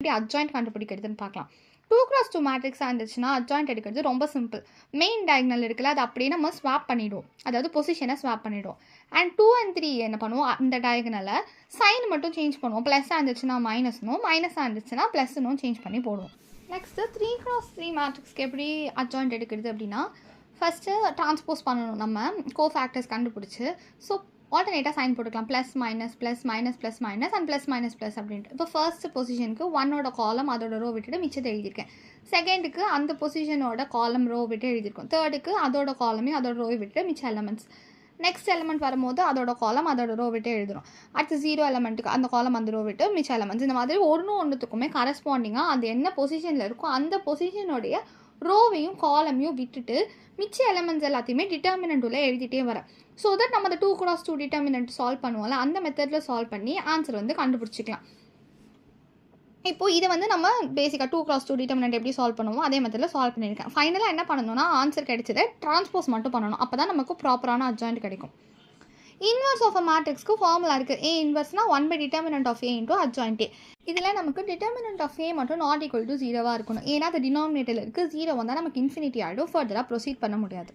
எப்படி அட்ஜாயிண்ட் கண்டுபிடிக்கிறதுன்னு பார்க்கலாம். 2x2 மேட்ரிக்ஸாக இருந்துச்சுன்னா அட்ஜாயிண்ட் எடுக்கிறது ரொம்ப சிம்பிள். மெயின் டயக்னல் இருக்குல்ல, அது அப்படியே நம்ம ஸ்வாப் பண்ணிவிடுவோம், அதாவது பொசிஷனை ஸ்வாப் பண்ணிவிடுவோம். அண்ட் 2 and 3 என்ன பண்ணுவோம், அந்த டயக்னலை சைன் மட்டும் சேஞ்ச் பண்ணுவோம். ப்ளஸ்ஸாக இருந்துச்சுன்னா மைனஸ்னும், மைனஸாக இருந்துச்சுன்னா ப்ளஸ்னும் சேஞ்ச் பண்ணி போடுவோம். நெக்ஸ்ட்டு 3x3 மேட்ரிக்ஸ்க்கு எப்படி அட்ஜாயிண்ட் எடுக்கிறது அப்படின்னா, ஃபஸ்ட்டு டிரான்ஸ்போஸ் பண்ணணும் நம்ம கோஃபேக்டர்ஸ் கண்டுபிடிச்சி. ஸோ ஆல்டர்னேட்டாக சைன் போட்டுக்கலாம், plus minus plus minus plus minus and plus minus plus அப்படின்ட்டு. இப்போ ஃபர்ஸ்ட் பொசிஷனுக்கு 1ஓட காலம் அதோட ரோ விட்டுட்டு மிச்சத்தை எழுதியிருக்கேன். செகண்டுக்கு அந்த பொசிஷனோட காலம் ரோ விட்டு எழுதியிருக்கோம். தேர்டுக்கு அதோட காலமையும் அதோட ரோ விட்டு மிச்ச எலமெண்ட்ஸ். நெக்ஸ்ட் எலமெண்ட் வரும்போது அதோட காலம் அதோட ரோ விட்டு எழுதுறோம். அடுத்து 0 எலமெண்ட்டுக்கு அந்த காலம் அந்த ரோ விட்டு மிச்ச எலமெண்ட்ஸ். இந்த மாதிரி ஒன்றுத்துக்குமே கரஸ்பாண்டிங்காக அது என்ன பொசிஷனில் இருக்கோ அந்த பொசிஷனுடைய ரோவையும் காலமையும் விட்டுட்டு மிச்ச எலமெண்ட்ஸ் எல்லாத்தையுமே டிட்டர்மினன்ட் உள்ள எழுதிட்டே வரேன். ஸோ தட் நம்ம அந்த 2x2 டிட்டர்மினன்ட் சால்வ் பண்ணுவோம்ல, அந்த மெத்தடில் சால்வ் பண்ணி ஆன்சர் வந்து கண்டுபிடிச்சிக்கலாம். இப்போது இதை வந்து நம்ம பேசிக்காக 2x2 டிட்டர்மினன்ட் எப்படி சால்வ் பண்ணுவோம் அதே மெத்தடில் சால்வ் பண்ணியிருக்கேன். ஃபைனலாக என்ன பண்ணணும்னா ஆன்சர் கிடைச்சதை டிரான்ஸ்போஸ் மட்டும் பண்ணணும். அப்போ தான் நமக்கு ப்ராப்பரான அட்ஜாயிண்ட் கிடைக்கும். இன்வர்ஸ் ஆஃப் அ மேட்ரிக்ஸ்க்கு ஃபார்முலா இருக்குது. A இன்வர்ஸ்னால் 1/determinant of A into adjoint A. இதில் நமக்கு determinant of A மட்டும் not equal to 0 இருக்கணும். ஏன்னா அது டினாமினேட்டரில் இருக்குது. 0 வந்தால் நமக்கு இன்ஃபினிட்டி ஆகிடும், ஃபர்தராக ப்ரொசீட் பண்ண முடியாது.